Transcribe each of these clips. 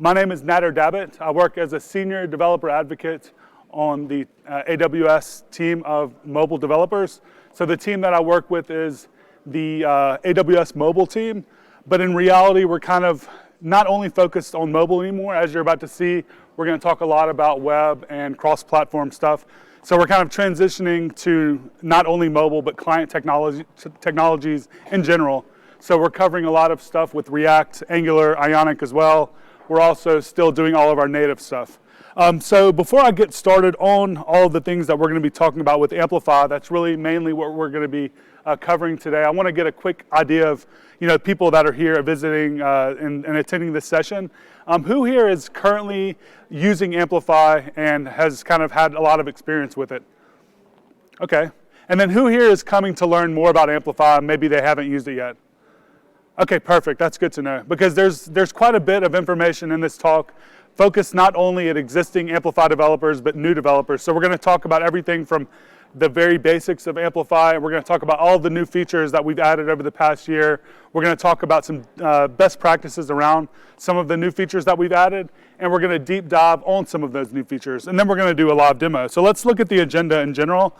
My name is Nader Dabbit. I work as a senior developer advocate on the AWS team of mobile developers. So the team that I work with is the AWS mobile team, but in reality, we're kind of not only focused on mobile anymore. As you're about to see, we're going to talk a lot about web and cross-platform stuff. So we're kind of transitioning to not only mobile, but client technologies in general. So we're covering a lot of stuff with React, Angular, Ionic as well. We're also still doing all of our native stuff. So before I get started on all of the things that we're going to be talking about with Amplify, that's really mainly what we're going to be covering today. I want to get a quick idea of people that are here visiting and attending this session. Who here is currently using Amplify and has kind of had a lot of experience with it? Okay. And then who here is coming to learn more about Amplify and maybe they haven't used it yet? Okay, perfect. That's good to know because there's quite a bit of information in this talk focused not only at existing Amplify developers, but new developers. So we're going to talk about everything from the very basics of Amplify. We're going to talk about all of the new features that we've added over the past year. We're going to talk about some best practices around some of the new features that we've added, and we're going to deep dive on some of those new features. And then we're going to do a live demo. So let's look at the agenda in general.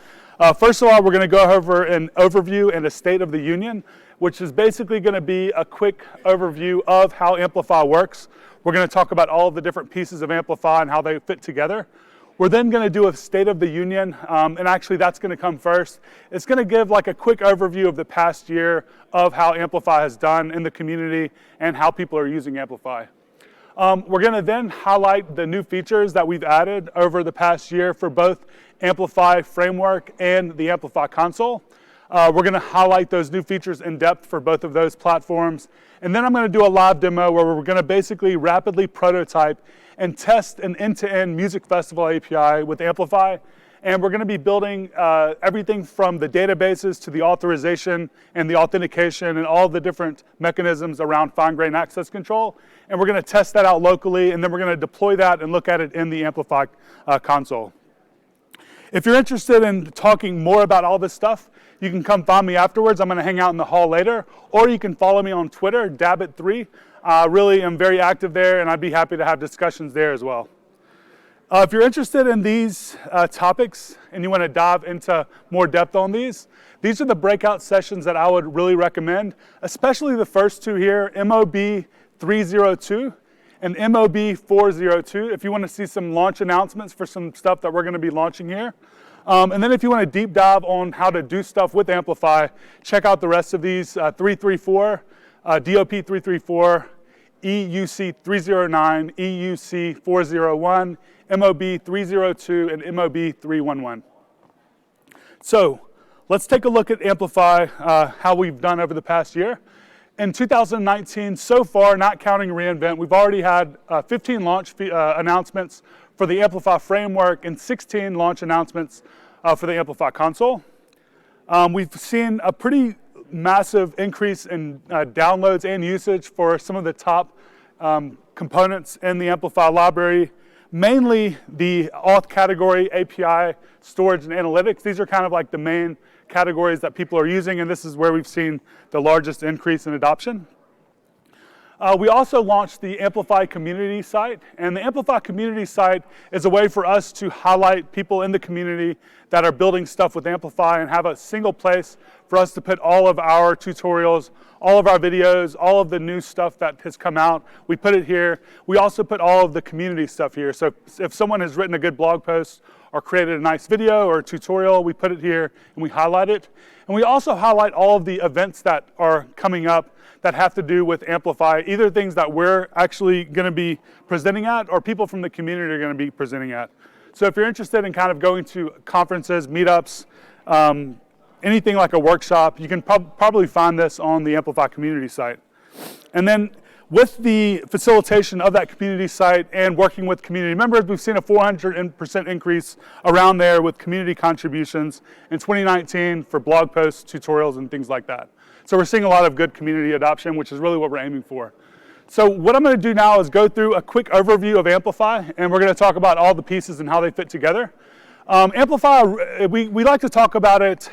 First of all, we're going to go over an overview and a state of the union, which is basically going to be a quick overview of how Amplify works. We're going to talk about all of the different pieces of Amplify and how they fit together. We're then going to do a state of the union, and actually that's going to come first. It's going to give like a quick overview of the past year of how Amplify has done in the community and how people are using Amplify. We're going to then highlight the new features that we've added over the past year for both Amplify Framework and the Amplify console. We're going to highlight those new features in depth for both of those platforms. And then I'm going to do a live demo where we're going to basically rapidly prototype and test an end-to-end music festival API with Amplify. And we're going to be building everything from the databases to the authorization and the authentication and all the different mechanisms around fine-grained access control. And we're going to test that out locally, and then we're going to deploy that and look at it in the Amplify console. If you're interested in talking more about all this stuff, you can come find me afterwards. I'm going to hang out in the hall later, or you can follow me on Twitter, Dabbit3. I really am very active there, and I'd be happy to have discussions there as well. If you're interested in these topics and you want to dive into more depth on these are the breakout sessions that I would really recommend, especially the first two here, MOB302 and MOB402, if you want to see some launch announcements for some stuff that we're going to be launching here. And then if you want to deep dive on how to do stuff with Amplify, check out the rest of these, 334, DOP334, EUC309, EUC401, MOB302, and MOB311. So let's take a look at Amplify, how we've done over the past year. In 2019, so far, not counting reInvent, we've already had 15 launch announcements for the Amplify framework and 16 launch announcements for the Amplify console. We've seen a pretty massive increase in downloads and usage for some of the top components in the Amplify library, mainly the auth category, API, storage, and analytics. These are kind of like the main categories that people are using, and this is where we've seen the largest increase in adoption. We also launched the Amplify community site, and the Amplify community site is a way for us to highlight people in the community that are building stuff with Amplify and have a single place for us to put all of our tutorials, all of our videos, all of the new stuff that has come out. We put it here. We also put all of the community stuff here. So if someone has written a good blog post or created a nice video or a tutorial, we put it here and we highlight it. And we also highlight all of the events that are coming up that have to do with Amplify, either things that we're actually going to be presenting at or people from the community are going to be presenting at. So if you're interested in kind of going to conferences, meetups, anything like a workshop, you can probably find this on the Amplify community site. And then with the facilitation of that community site and working with community members, we've seen a 400% increase around there with community contributions in 2019 for blog posts, tutorials, and things like that. So we're seeing a lot of good community adoption, which is really what we're aiming for. So what I'm going to do now is go through a quick overview of Amplify, and we're going to talk about all the pieces and how they fit together. Amplify, we like to talk about it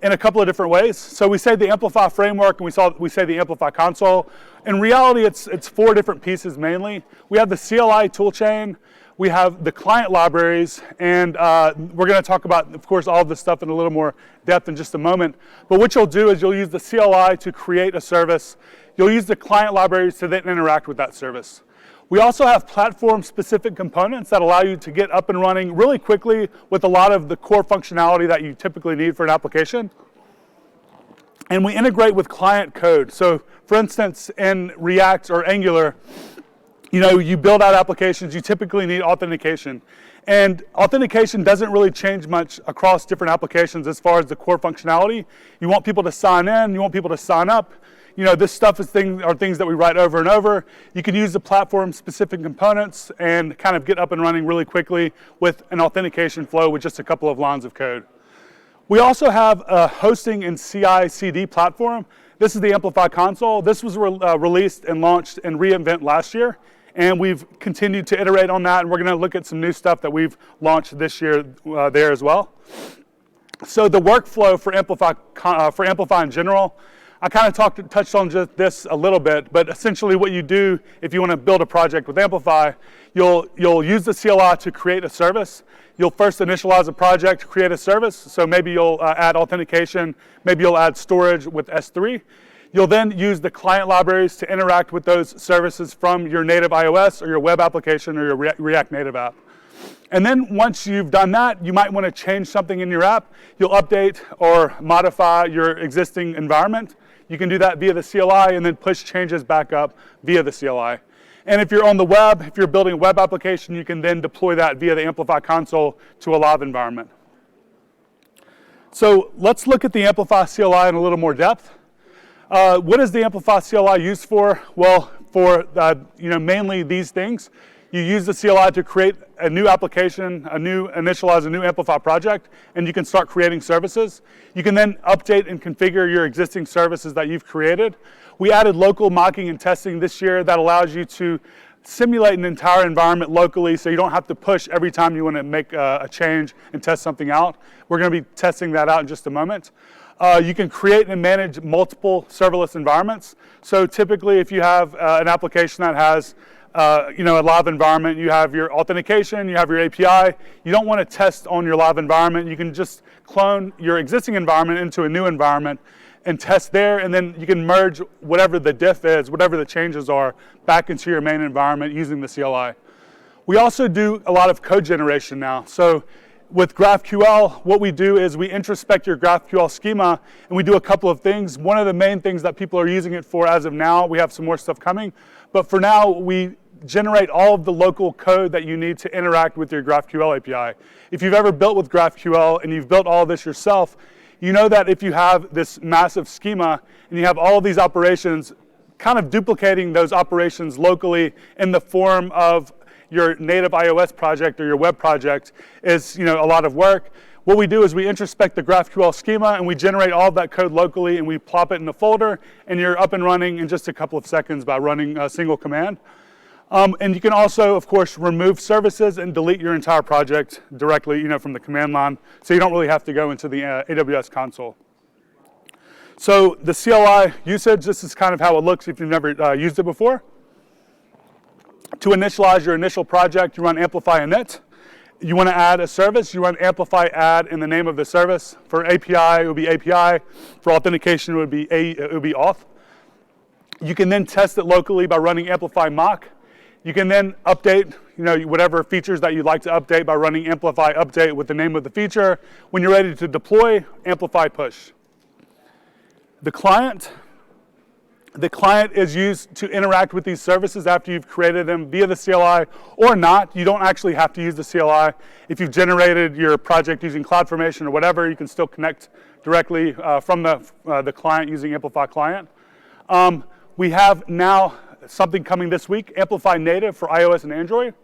in a couple of different ways. So we say the Amplify framework, and we say the Amplify console. In reality, it's 4 different pieces mainly. We have the CLI toolchain, we have the client libraries, and we're going to talk about, of course, all of this stuff in a little more depth in just a moment. But what you'll do is you'll use the CLI to create a service. You'll use the client libraries to then interact with that service. We also have platform-specific components that allow you to get up and running really quickly with a lot of the core functionality that you typically need for an application. And we integrate with client code. So for instance, in React or Angular, you build out applications, you typically need authentication. And authentication doesn't really change much across different applications as far as the core functionality. You want people to sign in, you want people to sign up. This stuff are things that we write over and over. You can use the platform-specific components and kind of get up and running really quickly with an authentication flow with just a couple of lines of code. We also have a hosting and CI/CD platform. This is the Amplify console. This was released and launched in reInvent last year, and we've continued to iterate on that, and we're going to look at some new stuff that we've launched this year there as well. So the workflow for Amplify in general, I kind of touched on just this a little bit, but essentially what you do if you want to build a project with Amplify, you'll use the CLI to create a service. You'll first initialize a project, create a service, so maybe you'll add authentication, maybe you'll add storage with S3. You'll then use the client libraries to interact with those services from your native iOS or your web application or your React Native app. And then once you've done that, you might want to change something in your app. You'll update or modify your existing environment. You can do that via the CLI and then push changes back up via the CLI. And if you're on the web, if you're building a web application, you can then deploy that via the Amplify console to a live environment. So let's look at the Amplify CLI in a little more depth. What is the Amplify CLI used for? Well, for mainly these things. You use the CLI to create a new application, initialize a new Amplify project, and you can start creating services. You can then update and configure your existing services that you've created. We added local mocking and testing this year that allows you to simulate an entire environment locally so you don't have to push every time you want to make a change and test something out. We're going to be testing that out in just a moment. You can create and manage multiple serverless environments. So typically if you have an application that has a live environment, you have your authentication, you have your API. You don't want to test on your live environment. You can just clone your existing environment into a new environment and test there, and then you can merge whatever the diff is, whatever the changes are, back into your main environment using the CLI. We also do a lot of code generation now. So with GraphQL, what we do is we introspect your GraphQL schema, and we do a couple of things. One of the main things that people are using it for as of now, we have some more stuff coming, but for now, we generate all of the local code that you need to interact with your GraphQL API. If you've ever built with GraphQL and you've built all of this yourself, you know that if you have this massive schema and you have all of these operations, kind of duplicating those operations locally in the form of your native iOS project or your web project is a lot of work. What we do is we introspect the GraphQL schema and we generate all of that code locally and we plop it in a folder, and you're up and running in just a couple of seconds by running a single command. And you can also, of course, remove services and delete your entire project directly from the command line, so you don't really have to go into the AWS console. So the CLI usage, this is kind of how it looks if you've never used it before. To initialize your initial project, you run Amplify init. You want to add a service, you run Amplify add in the name of the service. For API, it would be API. For authentication, it would be auth. You can then test it locally by running Amplify mock. You can then update whatever features that you'd like to update by running Amplify update with the name of the feature. When you're ready to deploy, Amplify push. The client is used to interact with these services after you've created them via the CLI or not. You don't actually have to use the CLI. If you've generated your project using CloudFormation or whatever, you can still connect directly from the client using Amplify Client. We have now something coming this week, Amplify Native for iOS and Android.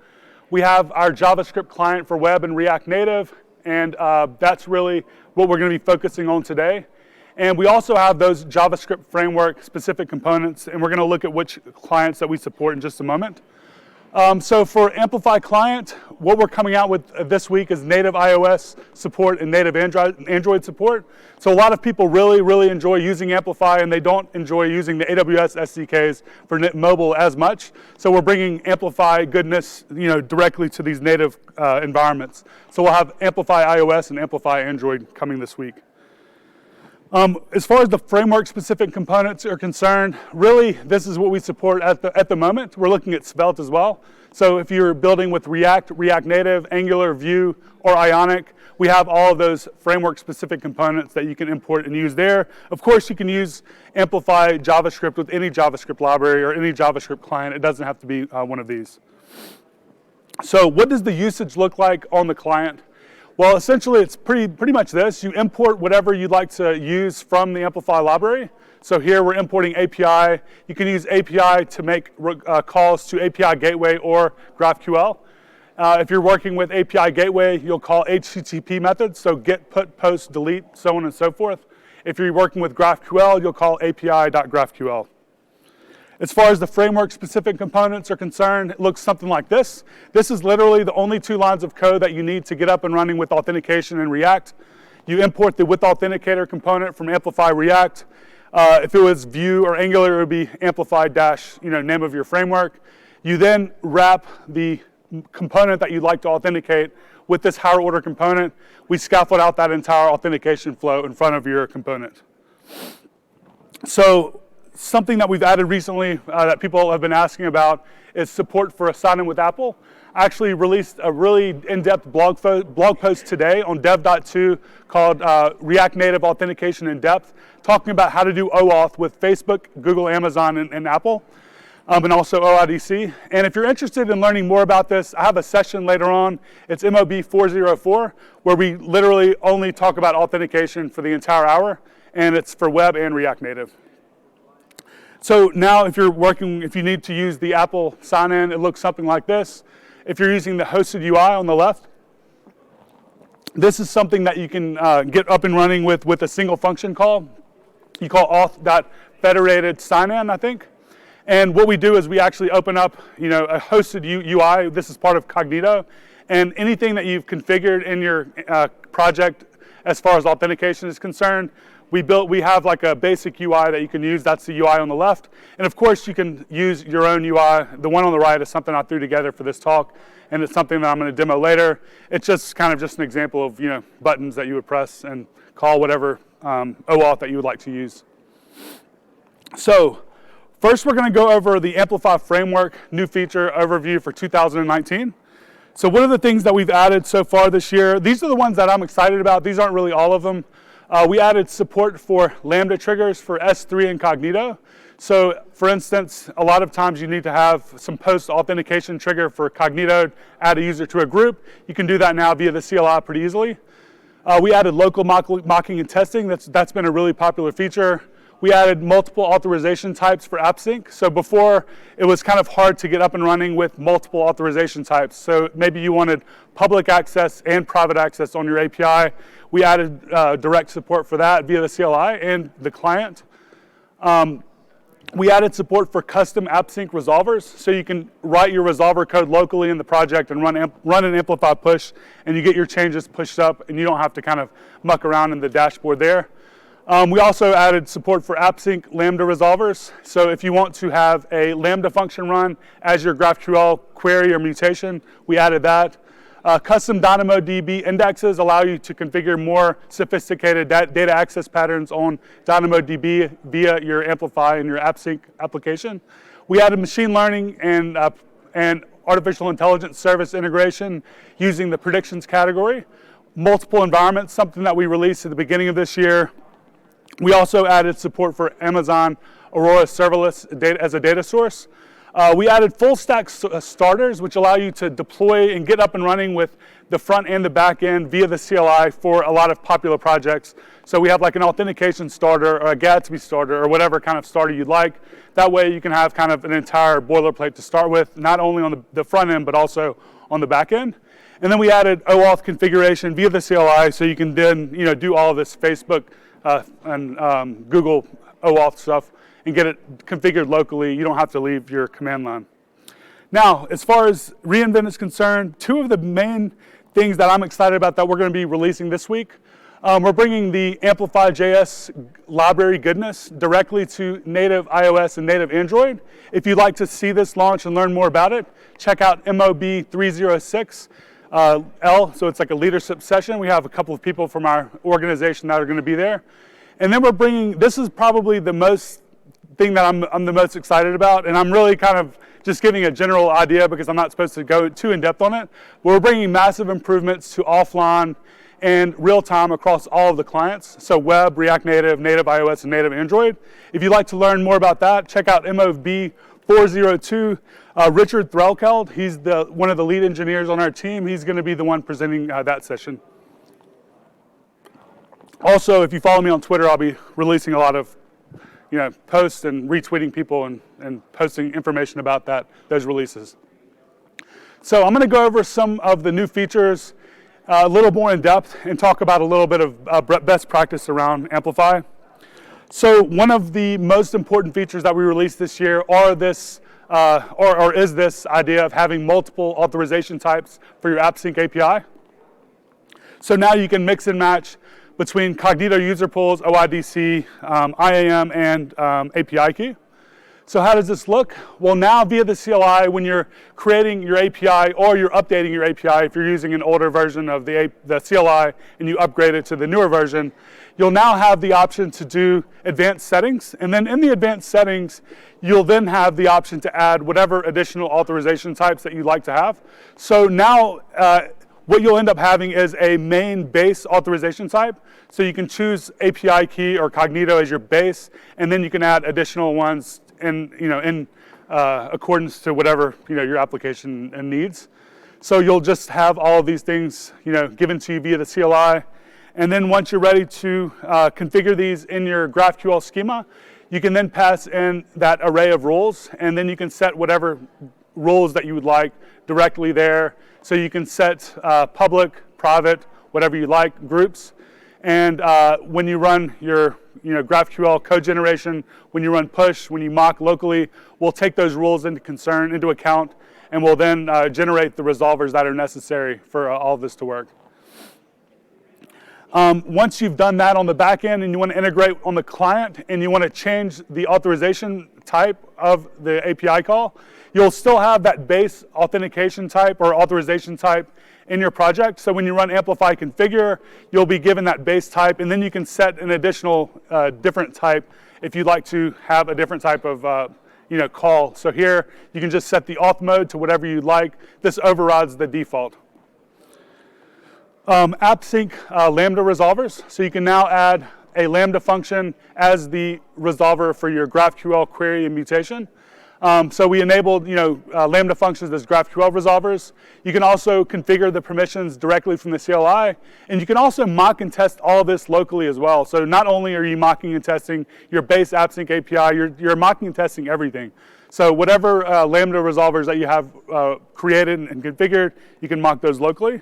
We have our JavaScript client for web and React Native, and that's really what we're going to be focusing on today. And we also have those JavaScript framework specific components, and we're going to look at which clients that we support in just a moment. So for Amplify Client, what we're coming out with this week is native iOS support and native Android support. So a lot of people really enjoy using Amplify, and they don't enjoy using the AWS SDKs for mobile as much. So we're bringing Amplify goodness, directly to these native environments. So we'll have Amplify iOS and Amplify Android coming this week. As far as the framework-specific components are concerned, really, this is what we support at the moment. We're looking at Svelte as well. So if you're building with React, React Native, Angular, Vue, or Ionic, we have all of those framework-specific components that you can import and use there. Of course, you can use Amplify JavaScript with any JavaScript library or any JavaScript client. It doesn't have to be one of these. So what does the usage look like on the client? Well, essentially, it's pretty much this. You import whatever you'd like to use from the Amplify library. So here we're importing API. You can use API to make calls to API Gateway or GraphQL. If you're working with API Gateway, you'll call HTTP methods, so get, put, post, delete, so on and so forth. If you're working with GraphQL, you'll call API.GraphQL. As far as the framework-specific components are concerned, it looks something like this. This is literally the only 2 lines of code that you need to get up and running with authentication in React. You import the with authenticator component from Amplify React. If it was Vue or Angular, it would be Amplify dash, name of your framework. You then wrap the component that you'd like to authenticate with this higher order component. We scaffold out that entire authentication flow in front of your component. So something that we've added recently that people have been asking about is support for a sign-in with Apple. I actually released a really in-depth blog post today on dev.to called React Native Authentication in Depth, talking about how to do OAuth with Facebook, Google, Amazon, and Apple, and also OIDC. And if you're interested in learning more about this, I have a session later on. It's MOB307, where we literally only talk about authentication for the entire hour, and it's for web and React Native. So now if you need to use the Apple sign-in, it looks something like this. If you're using the hosted UI on the left, this is something that you can get up and running with a single function call. You call auth.federated sign-in, I think. And what we do is we actually open up a hosted UI. This is part of Cognito. And anything that you've configured in your project as far as authentication is concerned, we have like a basic UI that you can use. That's the UI on the left. And of course, you can use your own UI. The one on the right is something I threw together for this talk, and it's something that I'm going to demo later. It's just kind of just an example of buttons that you would press and call whatever OAuth that you would like to use. So first, we're going to go over the Amplify Framework new feature overview for 2019. So one of the things that we've added so far this year, these are the ones that I'm excited about. These aren't really all of them. We added support for Lambda triggers for S3 and Cognito. So for instance, a lot of times you need to have some post-authentication trigger for Cognito, add a user to a group. You can do that now via the CLI pretty easily. We added local mocking and testing. That's been a really popular feature. We added multiple authorization types for AppSync. So before, it was kind of hard to get up and running with multiple authorization types. So maybe you wanted public access and private access on your API. We added direct support for that via the CLI and the client. We added support for custom AppSync resolvers. So you can write your resolver code locally in the project and run an Amplify push, and you get your changes pushed up, and you don't have to kind of muck around in the dashboard there. We also added support for AppSync Lambda resolvers. So if you want to have a Lambda function run as your GraphQL query or mutation, we added that. Custom DynamoDB indexes allow you to configure more sophisticated data access patterns on DynamoDB via your Amplify and your AppSync application. We added machine learning and artificial intelligence service integration using the predictions category. Multiple environments, something that we released at the beginning of this year. We also added support for Amazon Aurora Serverless as a data source. We added full stack starters, which allow you to deploy and get up and running with the front and the back end via the CLI for a lot of popular projects. So we have like an authentication starter or a Gatsby starter or whatever kind of starter you'd like. That way you can have kind of an entire boilerplate to start with, not only on the front end, but also on the back end. And then we added OAuth configuration via the CLI, so you can then do all of this Facebook and Google OAuth stuff and get it configured locally. You don't have to leave your command line. Now, as far as reInvent is concerned, two of the main things that I'm excited about that we're going to be releasing this week, we're bringing the Amplify.js library goodness directly to native iOS and native Android. If you'd like to see this launch and learn more about it, check out MOB306 L, so it's like a leadership session. We have a couple of people from our organization that are going to be there. And then we're bringing, this is probably the most thing that I'm the most excited about, and I'm really kind of just giving a general idea because I'm not supposed to go too in depth on it. We're bringing massive improvements to offline and real time across all of the clients. So web, React Native, native iOS, and native Android. If you'd like to learn more about that, check out MOB307. Richard Threlkeld, he's one of the lead engineers on our team. He's going to be the one presenting that session. Also, if you follow me on Twitter, I'll be releasing a lot of posts and retweeting people and posting information about those releases. So I'm going to go over some of the new features a little more in depth and talk about a little bit of best practice around Amplify. So one of the most important features that we released this year is this idea of having multiple authorization types for your AppSync API. So now you can mix and match between Cognito user pools, OIDC, IAM, and API key. So how does this look? Well, now via the CLI, when you're creating your API or you're updating your API, if you're using an older version of the CLI and you upgrade it to the newer version, you'll now have the option to do advanced settings. And then in the advanced settings, you'll then have the option to add whatever additional authorization types that you'd like to have. So now what you'll end up having is a main base authorization type. So you can choose API key or Cognito as your base, and then you can add additional ones in accordance to whatever your application needs. So you'll just have all of these things given to you via the CLI, and then once you're ready to configure these in your GraphQL schema, you can then pass in that array of rules, and then you can set whatever rules that you would like directly there. So you can set public, private, whatever you like, groups, and when you run your GraphQL code generation, when you run push, when you mock locally, we'll take those rules into account, and we'll then generate the resolvers that are necessary for all of this to work. Once you've done that on the back end and you want to integrate on the client and you want to change the authorization type of the API call, you'll still have that base authentication type or authorization type in your project. So when you run Amplify configure, you'll be given that base type, and then you can set an additional different type if you'd like to have a different type of call. So here you can just set the auth mode to whatever you'd like. This overrides the default. AppSync Lambda resolvers. So you can now add a Lambda function as the resolver for your GraphQL query and mutation. So we enabled Lambda functions as GraphQL resolvers. You can also configure the permissions directly from the CLI, and you can also mock and test all of this locally as well. So not only are you mocking and testing your base AppSync API, you're mocking and testing everything. So whatever Lambda resolvers that you have created and configured, you can mock those locally.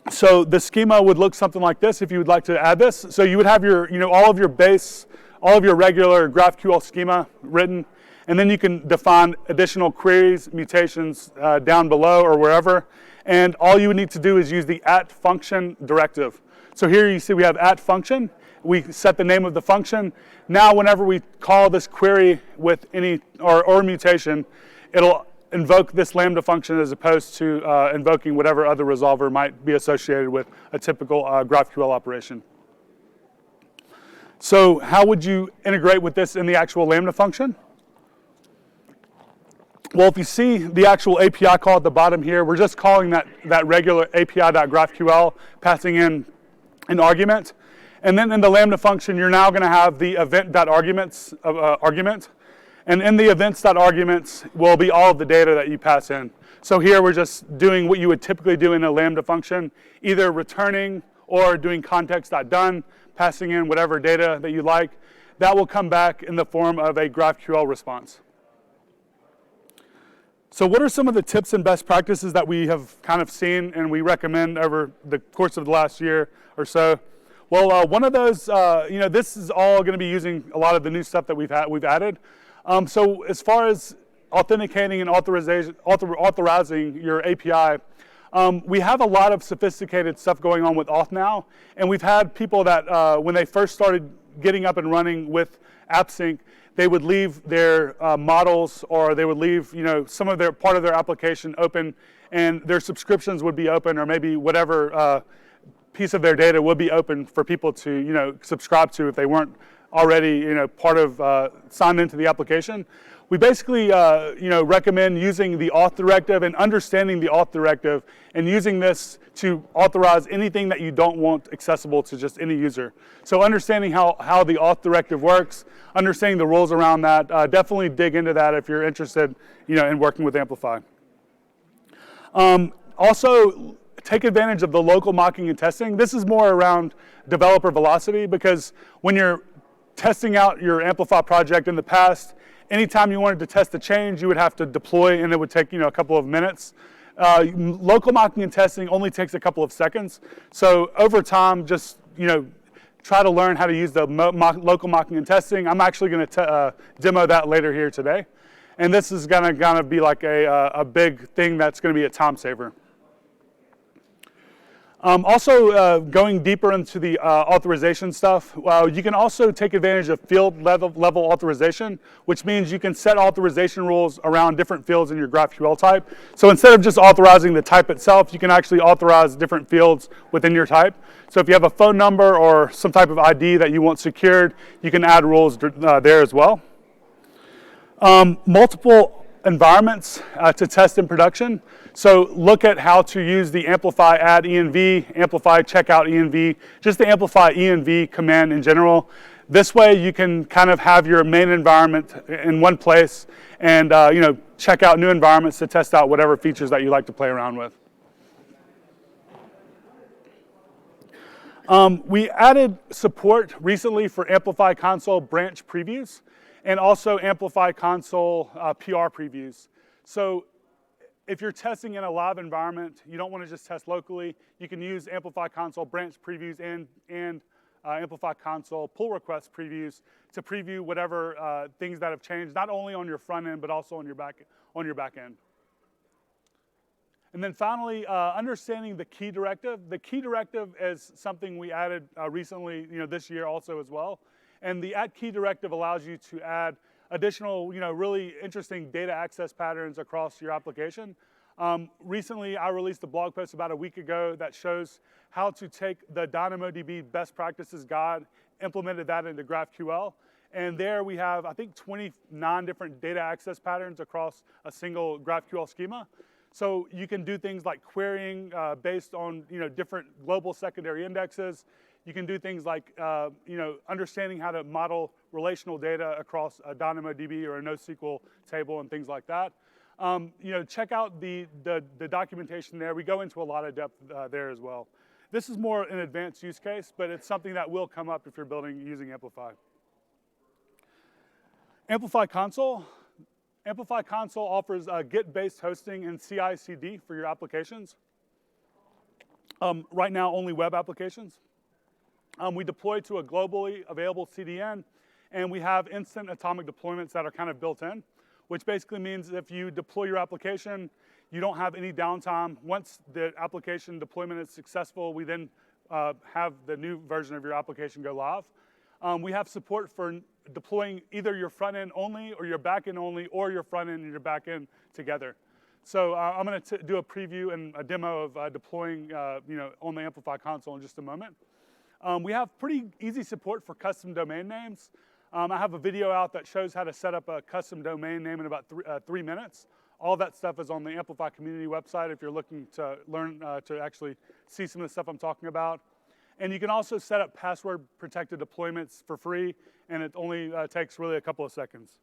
So the schema would look something like this if you would like to add this. So you would have your, all of your regular GraphQL schema written, and then you can define additional queries, mutations down below or wherever. And all you would need to do is use the @function directive. So here you see we have @function. We set the name of the function. Now whenever we call this query with any or mutation, it'll invoke this Lambda function as opposed to invoking whatever other resolver might be associated with a typical GraphQL operation. So how would you integrate with this in the actual Lambda function? Well, if you see the actual API call at the bottom here, we're just calling that regular API.GraphQL, passing in an argument. And then in the Lambda function, you're now going to have the event.arguments argument. And in the events.arguments will be all of the data that you pass in. So here we're just doing what you would typically do in a Lambda function, either returning or doing context.done, passing in whatever data that you like. That will come back in the form of a GraphQL response. So what are some of the tips and best practices that we have kind of seen and we recommend over the course of the last year or so? Well, one of those, this is all going to be using a lot of the new stuff that we've added. So as far as authenticating and authorizing your API, we have a lot of sophisticated stuff going on with auth now, and we've had people that when they first started getting up and running with AppSync, they would leave their models, or they would leave some of their part of their application open, and their subscriptions would be open, or maybe whatever piece of their data would be open for people to subscribe to if they weren't already part of signed into the application. We basically recommend using the auth directive and understanding the auth directive, and using this to authorize anything that you don't want accessible to just any user. So understanding how the auth directive works, understanding the rules around that, definitely dig into that if you're interested in working with Amplify. Also, take advantage of the local mocking and testing. This is more around developer velocity, because when you're testing out your Amplify project in the past, anytime you wanted to test a change, you would have to deploy, and it would take a couple of minutes. Local mocking and testing only takes a couple of seconds. So over time, just try to learn how to use the local mocking and testing. I'm actually going to demo that later here today, and this is going to be like a big thing that's going to be a time saver. Also, going deeper into the authorization stuff, you can also take advantage of field level authorization, which means you can set authorization rules around different fields in your GraphQL type. So instead of just authorizing the type itself, you can actually authorize different fields within your type. So if you have a phone number or some type of ID that you want secured, you can add rules there as well. Multiple environments to test in production. So look at how to use the Amplify add env, Amplify checkout env, just the Amplify env command in general. This way you can kind of have your main environment in one place, and check out new environments to test out whatever features that you like to play around with. We added support recently for Amplify console branch previews, and also Amplify console PR previews. So if you're testing in a live environment, you don't want to just test locally, you can use Amplify console branch previews and Amplify console pull request previews to preview whatever things that have changed, not only on your front end, but also on your back end. And then finally, understanding the key directive. The key directive is something we added recently, this year also as well. And the add key directive allows you to add additional, really interesting data access patterns across your application. Recently, I released a blog post about a week ago that shows how to take the DynamoDB best practices guide, implemented that into GraphQL. And there we have, I think, 29 different data access patterns across a single GraphQL schema. So you can do things like querying based on different global secondary indexes. You can do things like understanding how to model relational data across a DynamoDB or a NoSQL table and things like that. Check out the documentation there. We go into a lot of depth there as well. This is more an advanced use case, but it's something that will come up if you're building using Amplify. Amplify console. Amplify console offers Git-based hosting and CI/CD for your applications. Right now, only web applications. We deploy to a globally available CDN, and we have instant atomic deployments that are kind of built in, which basically means if you deploy your application, you don't have any downtime. Once the application deployment is successful, we then have the new version of your application go live. We have support for deploying either your front end only, or your back end only, or your front end and your back end together. So I'm going to do a preview and a demo of deploying on the Amplify console in just a moment. We have pretty easy support for custom domain names. I have a video out that shows how to set up a custom domain name in about 3 minutes. All that stuff is on the Amplify community website if you're looking to learn to actually see some of the stuff I'm talking about. And you can also set up password protected deployments for free, and it only takes really a couple of seconds.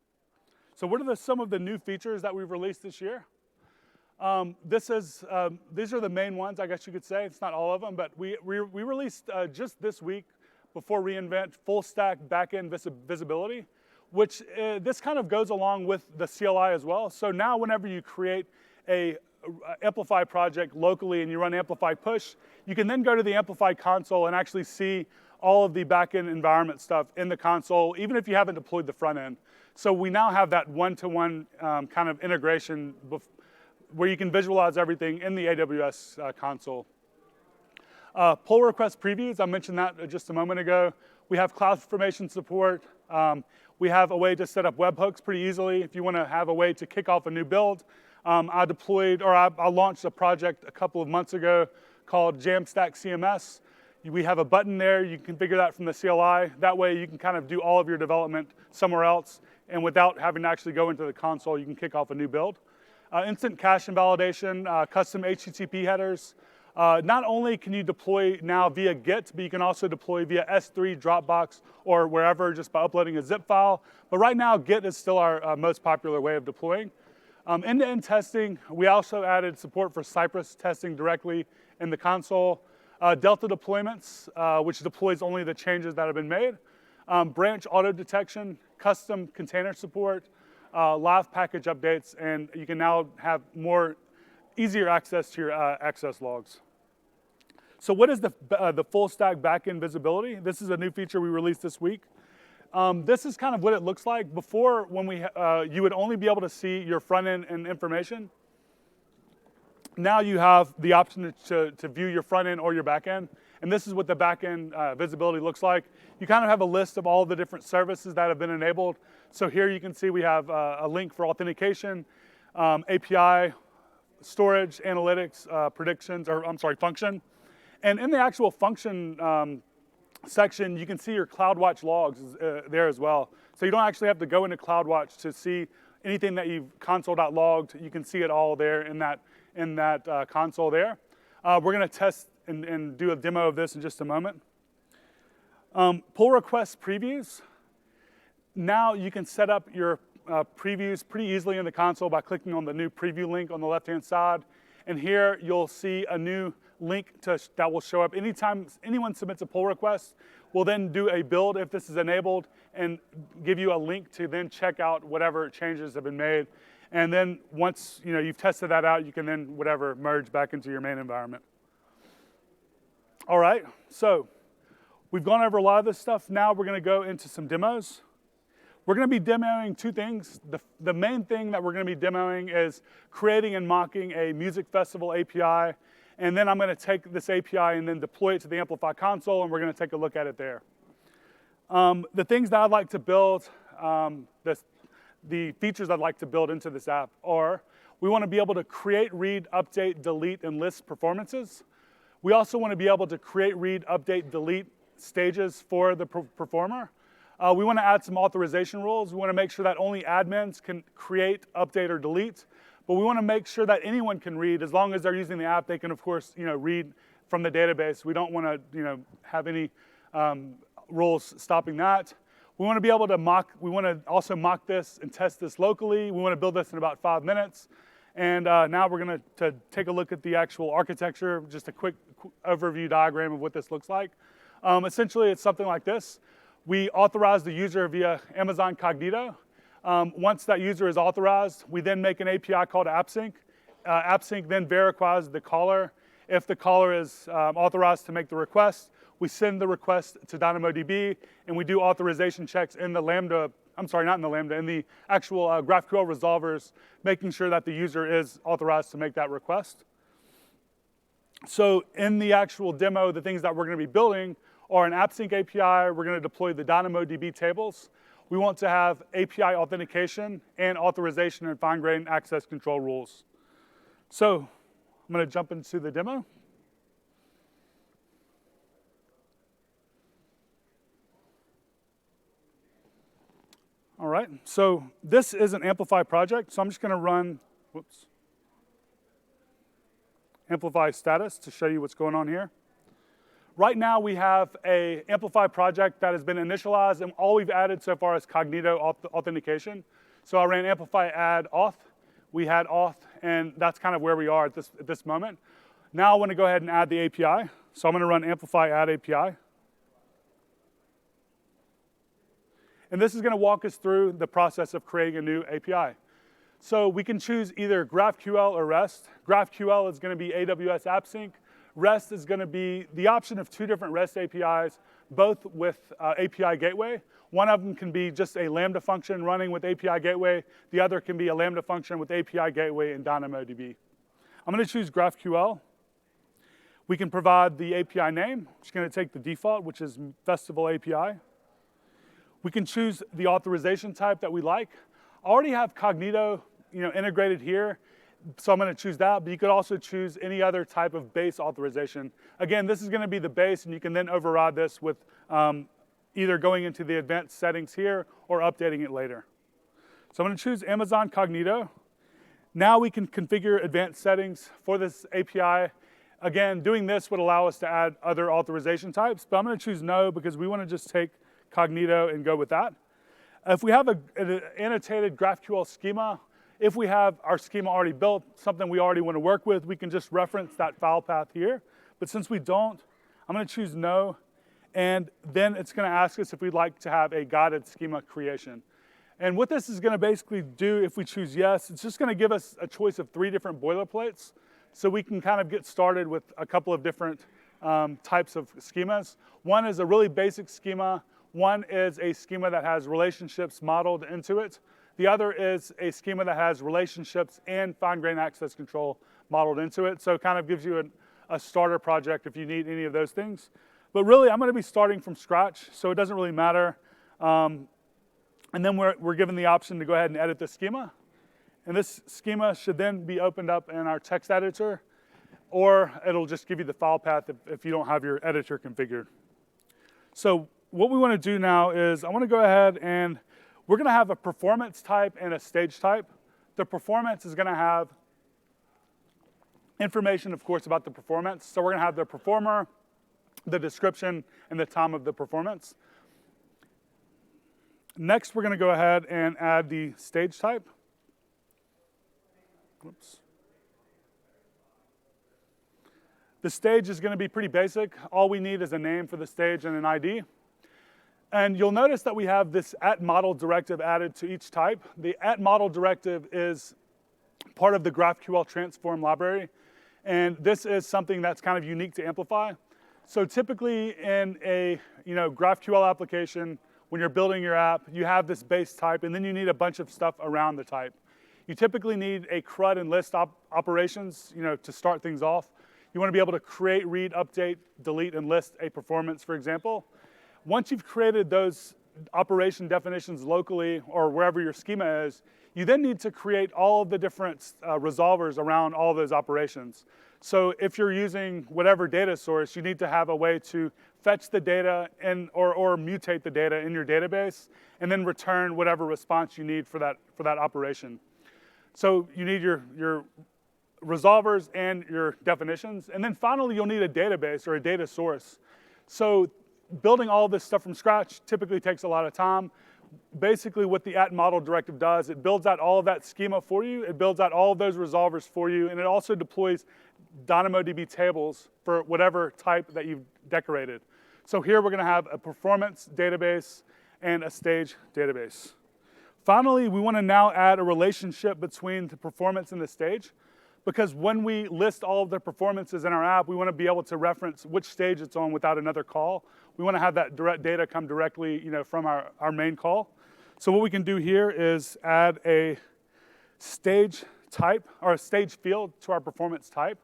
So what are some of the new features that we've released this year? These are the main ones, I guess you could say. It's not all of them, but we released just this week before reInvent full stack backend visibility, which this kind of goes along with the CLI as well. So now whenever you create a Amplify project locally and you run Amplify push, you can then go to the Amplify console and actually see all of the backend environment stuff in the console, even if you haven't deployed the front end. So we now have that one-to-one kind of integration where you can visualize everything in the AWS console. Pull request previews, I mentioned that just a moment ago. We have CloudFormation support. We have a way to set up webhooks pretty easily. If you want to have a way to kick off a new build, I launched a project a couple of months ago called Jamstack CMS. We have a button there. You can configure that from the CLI. That way you can kind of do all of your development somewhere else, and without having to actually go into the console, you can kick off a new build. Instant cache invalidation, custom HTTP headers. Not only can you deploy now via Git, but you can also deploy via S3, Dropbox, or wherever just by uploading a zip file. But right now, Git is still our most popular way of deploying. End-to-end testing, we also added support for Cypress testing directly in the console. Delta deployments, which deploys only the changes that have been made. Branch auto detection, custom container support, live package updates, and you can now have easier access to your access logs. So what is the full stack backend visibility? This is a new feature we released this week. This is kind of what it looks like. Before, when you would only be able to see your front end and information. Now you have the option to view your front end or your back end. And this is what the back end visibility looks like. You kind of have a list of all the different services that have been enabled. So here you can see we have a link for authentication, API, storage, analytics, function. And in the actual function section, you can see your CloudWatch logs there as well. So you don't actually have to go into CloudWatch to see anything that you've console.logged. You can see it all there in that console there. We're going to test and do a demo of this in just a moment. Pull request previews. Now you can set up your previews pretty easily in the console by clicking on the new preview link on the left-hand side. And here you'll see a new link that will show up anytime anyone submits a pull request. We'll then do a build if this is enabled and give you a link to then check out whatever changes have been made. And then once you've tested that out, you can then merge back into your main environment. All right, so we've gone over a lot of this stuff. Now we're going to go into some demos. We're going to be demoing two things. The main thing that we're going to be demoing is creating and mocking a music festival API. And then I'm going to take this API and then deploy it to the Amplify console, and we're going to take a look at it there. The things that I'd like to build, the features I'd like to build into this app are, we want to be able to create, read, update, delete, and list performances. We also want to be able to create, read, update, delete stages for the performer. We want to add some authorization rules. We want to make sure that only admins can create, update, or delete. But we want to make sure that anyone can read. As long as they're using the app, they can, of course, read from the database. We don't want to, have any rules stopping that. We want to be able to mock. We want to also mock this and test this locally. We want to build this in about 5 minutes. And now we're going to take a look at the actual architecture, just a quick overview diagram of what this looks like. Essentially, it's something like this. We authorize the user via Amazon Cognito. Once that user is authorized, we then make an API call to AppSync. AppSync then verifies the caller. If the caller is authorized to make the request, we send the request to DynamoDB, and we do authorization checks in the Lambda, in the actual GraphQL resolvers, making sure that the user is authorized to make that request. So in the actual demo, the things that we're going to be building are an AppSync API. We're going to deploy the DynamoDB tables. We want to have API authentication and authorization and fine-grained access control rules. So I'm going to jump into the demo. All right, so this is an Amplify project, so I'm just going to run, Amplify status to show you what's going on here. Right now we have a Amplify project that has been initialized, and all we've added so far is Cognito authentication. So I ran Amplify add auth, we had auth, and that's kind of where we are at this moment. Now I want to go ahead and add the API. So I'm going to run Amplify add API. And this is going to walk us through the process of creating a new API. So we can choose either GraphQL or REST. GraphQL is going to be AWS AppSync. REST is going to be the option of 2 different REST APIs, both with API Gateway. One of them can be just a Lambda function running with API Gateway. The other can be a Lambda function with API Gateway and DynamoDB. I'm going to choose GraphQL. We can provide the API name. I'm just going to take the default, which is Festival API. We can choose the authorization type that we like. I already have Cognito, integrated here, so I'm going to choose that, but you could also choose any other type of base authorization. Again, this is going to be the base, and you can then override this with either going into the advanced settings here or updating it later. So I'm going to choose Amazon Cognito. Now we can configure advanced settings for this API. Again, doing this would allow us to add other authorization types, but I'm going to choose no because we want to just take Cognito and go with that. If we have an annotated GraphQL schema, if we have our schema already built, something we already want to work with, we can just reference that file path here. But since we don't, I'm going to choose no, and then it's going to ask us if we'd like to have a guided schema creation. And what this is going to basically do, if we choose yes, it's just going to give us a choice of 3 different boilerplates, so we can kind of get started with a couple of different types of schemas. One is a really basic schema. One is a schema that has relationships modeled into it. The other is a schema that has relationships and fine-grained access control modeled into it. So it kind of gives you a starter project if you need any of those things. But really, I'm going to be starting from scratch, so it doesn't really matter. And then we're given the option to go ahead and edit the schema. And this schema should then be opened up in our text editor, or it'll just give you the file path if you don't have your editor configured. So what we want to do now is I want to go ahead and we're going to have a performance type and a stage type. The performance is going to have information, of course, about the performance. So we're going to have the performer, the description, and the time of the performance. Next, we're going to go ahead and add the stage type. Whoops. The stage is going to be pretty basic. All we need is a name for the stage and an ID. And you'll notice that we have this @model directive added to each type. The @model directive is part of the GraphQL transform library. And this is something that's kind of unique to Amplify. So typically in a GraphQL application, when you're building your app, you have this base type, and then you need a bunch of stuff around the type. You typically need a CRUD and list operations, to start things off. You want to be able to create, read, update, delete, and list a performance, for example. Once you've created those operation definitions locally or wherever your schema is, you then need to create all of the different resolvers around all of those operations. So if you're using whatever data source, you need to have a way to fetch the data or mutate the data in your database, and then return whatever response you need for that operation. So you need your resolvers and your definitions. And then finally, you'll need a database or a data source. So building all this stuff from scratch typically takes a lot of time. Basically, what the @model directive does, it builds out all of that schema for you. It builds out all of those resolvers for you. And it also deploys DynamoDB tables for whatever type that you've decorated. So here we're going to have a performance database and a stage database. Finally, we want to now add a relationship between the performance and the stage, because when we list all of the performances in our app, we want to be able to reference which stage it's on without another call. We want to have that direct data come directly from our main call. So what we can do here is add a stage type or a stage field to our performance type.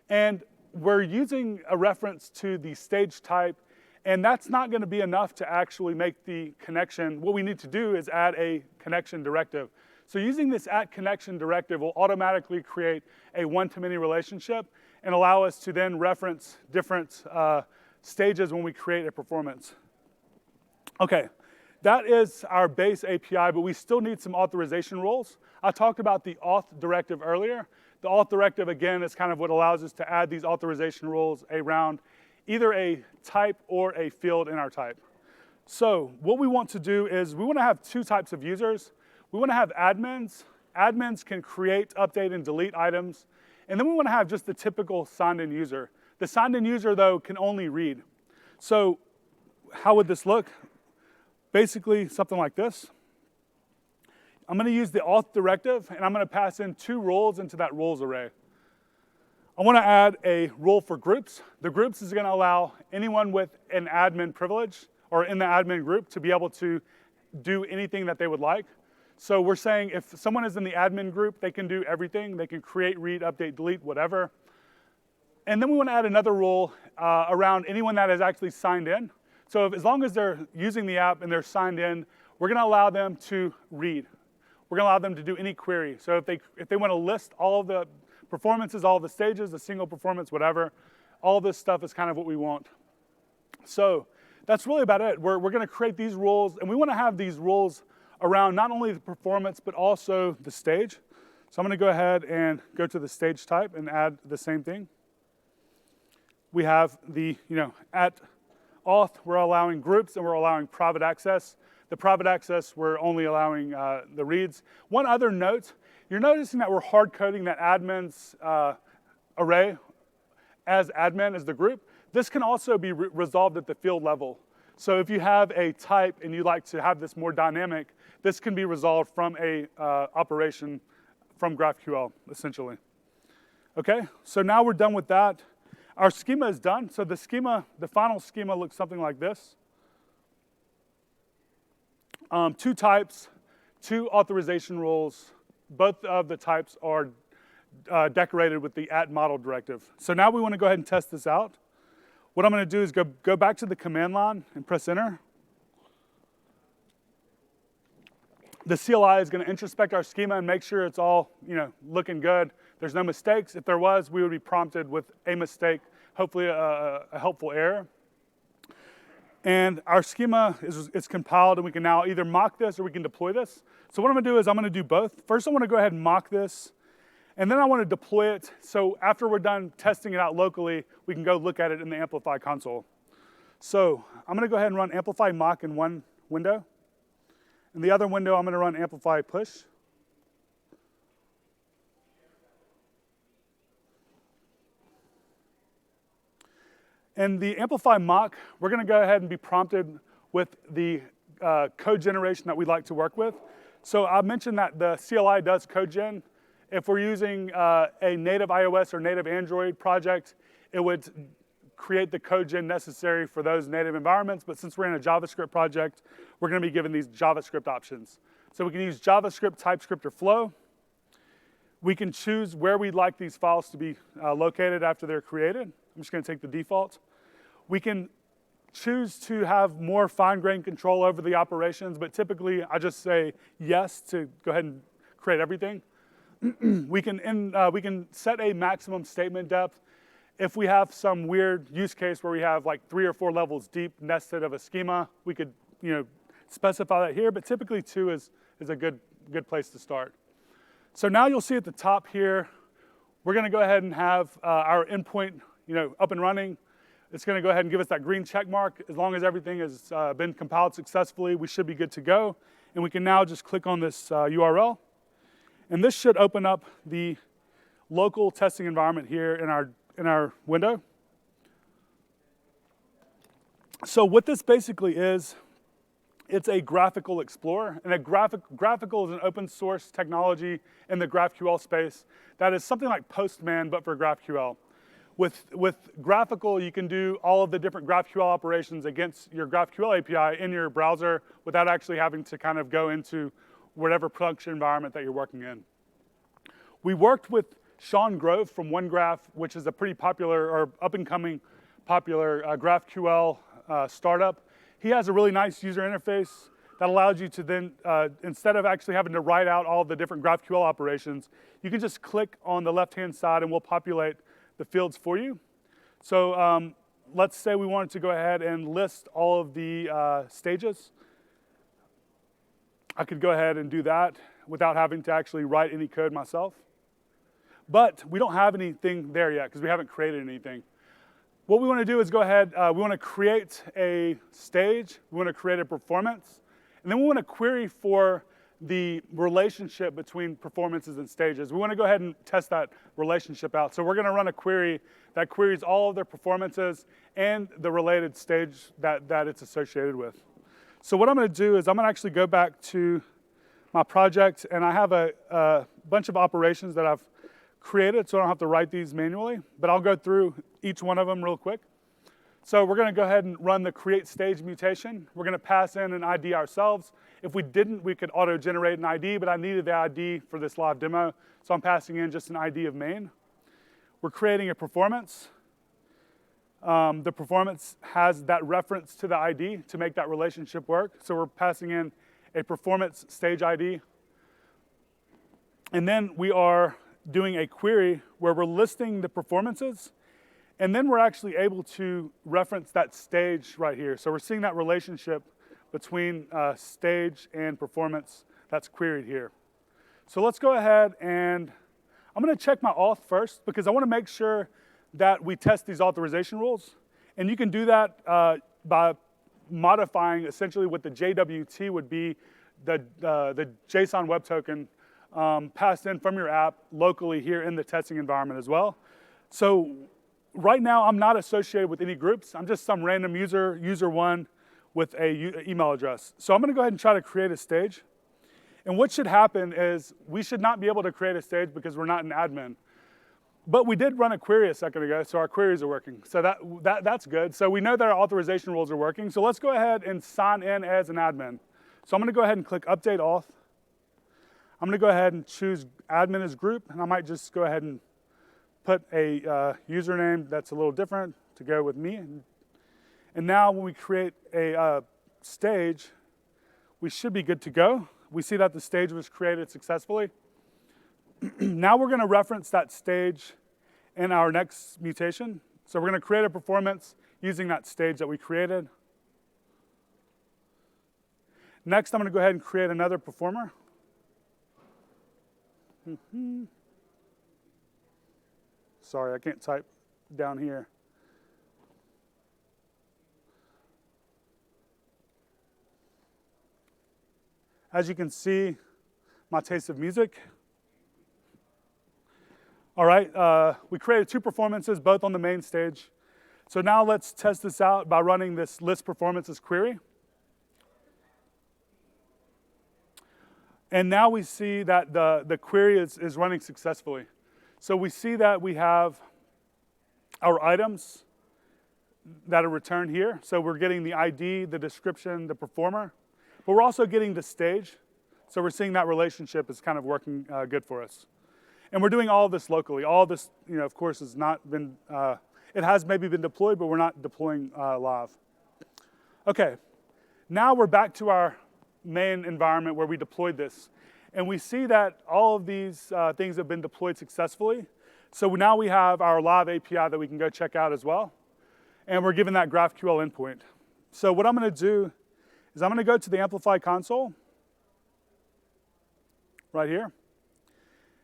And we're using a reference to the stage type, and that's not going to be enough to actually make the connection. What we need to do is add a connection directive. So using this @connection directive will automatically create a one-to-many relationship and allow us to then reference different stages when we create a performance. Okay, that is our base API, but we still need some authorization rules. I talked about the auth directive earlier. The auth directive, again, is kind of what allows us to add these authorization rules around either a type or a field in our type. So what we want to do is we want to have 2 types of users. We want to have admins. Admins can create, update, and delete items. And then we want to have just the typical signed-in user. The signed-in user, though, can only read. So how would this look? Basically, something like this. I'm going to use the auth directive, and I'm going to pass in 2 roles into that roles array. I want to add a rule for groups. The groups is going to allow anyone with an admin privilege or in the admin group to be able to do anything that they would like. So we're saying if someone is in the admin group, they can do everything. They can create, read, update, delete, whatever. And then we want to add another rule around anyone that is actually signed in. So as long as they're using the app and they're signed in, we're going to allow them to read. We're going to allow them to do any query. So if they want to list all of the performances, all of the stages, the single performance, whatever, all this stuff is kind of what we want. So that's really about it. We're going to create these rules, and we want to have these rules around not only the performance, but also the stage. So I'm going to go ahead and go to the stage type and add the same thing. We have the, at auth, we're allowing groups and we're allowing private access. The private access, we're only allowing the reads. One other note, you're noticing that we're hard coding that admin's array as admin as the group. This can also be resolved at the field level. So if you have a type and you'd like to have this more dynamic, this can be resolved from a operation from GraphQL, essentially. Okay, so now we're done with that. Our schema is done. So the final schema looks something like this. 2 types, 2 authorization rules. Both of the types are decorated with the @model directive. So now we want to go ahead and test this out. What I'm going to do is go back to the command line and press enter. The CLI is going to introspect our schema and make sure it's all looking good. There's no mistakes. If there was, we would be prompted with a mistake, hopefully a helpful error. And our schema is compiled, and we can now either mock this or we can deploy this. So what I'm going to do is I'm going to do both. First, I want to go ahead and mock this, and then I want to deploy it. So after we're done testing it out locally, we can go look at it in the Amplify console. So I'm going to go ahead and run Amplify mock in one window. In the other window, I'm going to run Amplify push. In the Amplify mock, we're going to go ahead and be prompted with the code generation that we'd like to work with. So I mentioned that the CLI does code gen. If we're using a native iOS or native Android project, it would create the code gen necessary for those native environments. But since we're in a JavaScript project, we're going to be given these JavaScript options. So we can use JavaScript, TypeScript, or Flow. We can choose where we'd like these files to be located after they're created. I'm just going to take the default. We can choose to have more fine-grained control over the operations, but typically I just say yes to go ahead and create everything. We can set a maximum statement depth. If we have some weird use case where we have like 3 or 4 levels deep nested of a schema, we could specify that here, but typically 2 is a good place to start. So now you'll see at the top here, we're going to go ahead and have our endpoint up and running. It's going to go ahead and give us that green check mark. As long as everything has been compiled successfully, we should be good to go. And we can now just click on this URL. And this should open up the local testing environment here in our window. So what this basically is, it's a graphical explorer. And a graphical is an open source technology in the GraphQL space that is something like Postman, but for GraphQL. With graphical, you can do all of the different GraphQL operations against your GraphQL API in your browser without actually having to kind of go into whatever production environment that you're working in. We worked with Sean Grove from OneGraph, which is a pretty popular or up-and-coming popular GraphQL startup. He has a really nice user interface that allows you to then, instead of actually having to write out all the different GraphQL operations, you can just click on the left-hand side and we'll populate the fields for you. So let's say we wanted to go ahead and list all of the stages. I could go ahead and do that without having to actually write any code myself. But we don't have anything there yet because we haven't created anything. What we want to do is go ahead, we want to create a stage, we want to create a performance, and then we want to query for the relationship between performances and stages. We want to go ahead and test that relationship out. So we're going to run a query that queries all of their performances and the related stage that it's associated with. So what I'm going to do is I'm going to actually go back to my project, and I have a bunch of operations that I've created, so I don't have to write these manually, but I'll go through each one of them real quick. So we're going to go ahead and run the create stage mutation. We're going to pass in an ID ourselves. If we didn't, we could auto-generate an ID, but I needed the ID for this live demo, so I'm passing in just an ID of main. We're creating a performance. The performance has that reference to the ID to make that relationship work. So we're passing in a performance stage ID. And then we are doing a query where we're listing the performances, and then we're actually able to reference that stage right here. So we're seeing that relationship between stage and performance that's queried here. So let's go ahead and I'm going to check my auth first because I want to make sure that we test these authorization rules. And you can do that by modifying essentially what the JWT would be, the JSON web token passed in from your app locally here in the testing environment as well. So right now, I'm not associated with any groups. I'm just some random user, user1 with a email address. So I'm going to go ahead and try to create a stage. And what should happen is we should not be able to create a stage because we're not an admin. But we did run a query a second ago, so our queries are working. So that's good. So we know that our authorization rules are working. So let's go ahead and sign in as an admin. So I'm going to go ahead and click Update Auth. I'm going to go ahead and choose admin as group, and I might just go ahead and put a username that's a little different to go with me. And now when we create a stage, we should be good to go. We see that the stage was created successfully. Now we're going to reference that stage in our next mutation. So we're going to create a performance using that stage that we created. Next, I'm going to go ahead and create another performer. Sorry, I can't type down here. As you can see, my taste of music. All right, we created two performances, both on the main stage. So now let's test this out by running this list performances query. And now we see that the query is running successfully. So we see that we have our items that are returned here. So we're getting the ID, the description, the performer, but we're also getting the stage. So we're seeing that relationship is kind of working good for us. And we're doing all of this locally. All of this, of course, has not been, it has maybe been deployed, but we're not deploying live. Okay, now we're back to our main environment where we deployed this. And we see that all of these things have been deployed successfully. So now we have our live API that we can go check out as well. And we're given that GraphQL endpoint. So what I'm going to do is I'm going to go to the Amplify console right here.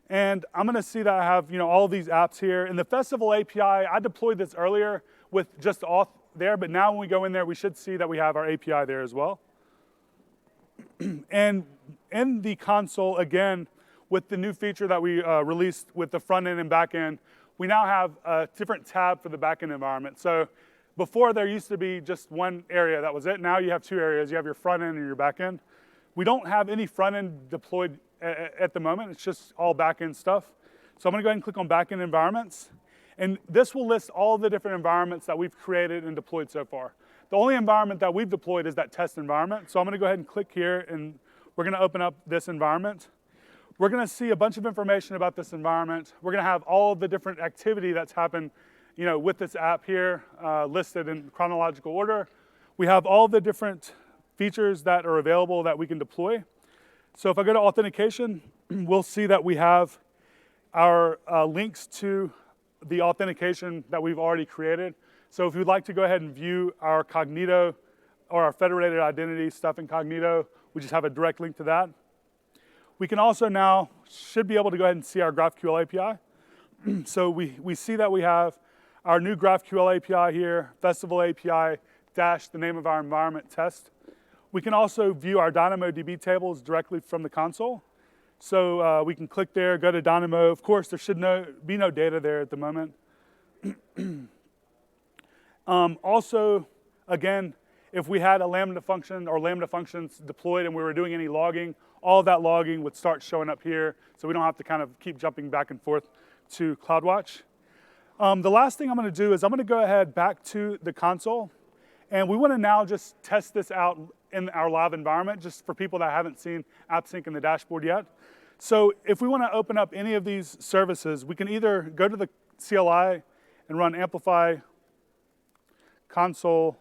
And I'm going to see that I have all of these apps here. In the Festival API, I deployed this earlier with just auth there. But now when we go in there, we should see that we have our API there as well. And in the console, again, with the new feature that we released with the front end and back end, we now have a different tab for the back end environment. So before there used to be just one area, that was it. Now you have two areas. You have your front end and your back end. We don't have any front end deployed at the moment. It's just all back end stuff. So I'm going to go ahead and click on back end environments. And this will list all the different environments that we've created and deployed so far. The only environment that we've deployed is that test environment. So I'm going to go ahead and click here, and we're going to open up this environment. We're going to see a bunch of information about this environment. We're going to have all of the different activity that's happened with this app here listed in chronological order. We have all the different features that are available that we can deploy. So if I go to authentication, we'll see that we have our links to the authentication that we've already created. So if you'd like to go ahead and view our Cognito or our federated identity stuff in Cognito, we just have a direct link to that. We can also now, should be able to go ahead and see our GraphQL API. So we see that we have our new GraphQL API here, Festival API, dash the name of our environment test. We can also view our DynamoDB tables directly from the console. So we can click there, go to Dynamo. Of course, there should be no data there at the moment. Also, again, if we had a Lambda function or Lambda functions deployed and we were doing any logging, all of that logging would start showing up here, so we don't have to kind of keep jumping back and forth to CloudWatch. The last thing I'm going to do is I'm going to go ahead back to the console, and we want to now just test this out in our live environment, just for people that haven't seen AppSync in the dashboard yet. So if we want to open up any of these services, we can either go to the CLI and run Amplify console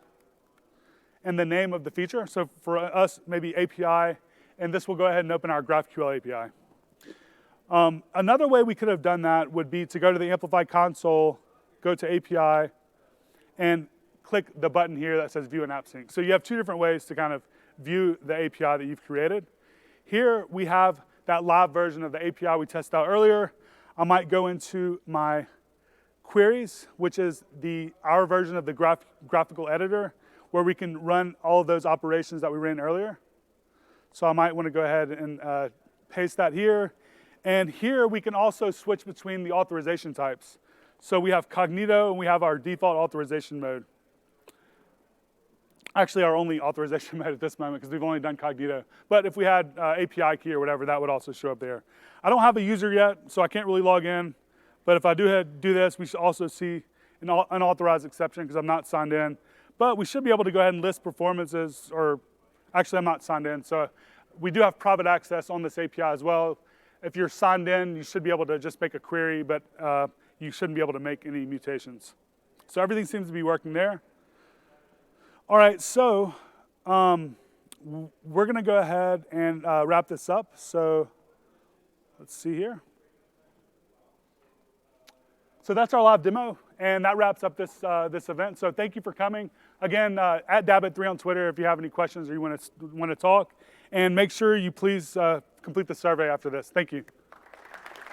and the name of the feature. So for us, maybe API, and this will go ahead and open our GraphQL API. Another way we could have done that would be to go to the Amplify console, go to API, and click the button here that says View an AppSync. So you have two different ways to kind of view the API that you've created. Here we have that live version of the API we tested out earlier. I might go into my queries, which is our version of the graphical editor, where we can run all of those operations that we ran earlier. So I might want to go ahead and paste that here. And here we can also switch between the authorization types. So we have Cognito and we have our default authorization mode. Actually, our only authorization mode at this moment, because we've only done Cognito. But if we had API key or whatever, that would also show up there. I don't have a user yet, so I can't really log in. But if I do this, we should also see an unauthorized exception because I'm not signed in. But we should be able to go ahead and list performances, or actually I'm not signed in. So we do have private access on this API as well. If you're signed in, you should be able to just make a query, but you shouldn't be able to make any mutations. So everything seems to be working there. All right, so we're going to go ahead and wrap this up. So let's see here. So that's our live demo, and that wraps up this event. So thank you for coming. Again, at Dabbit3 on Twitter if you have any questions or you want to talk. And make sure you please complete the survey after this. Thank you.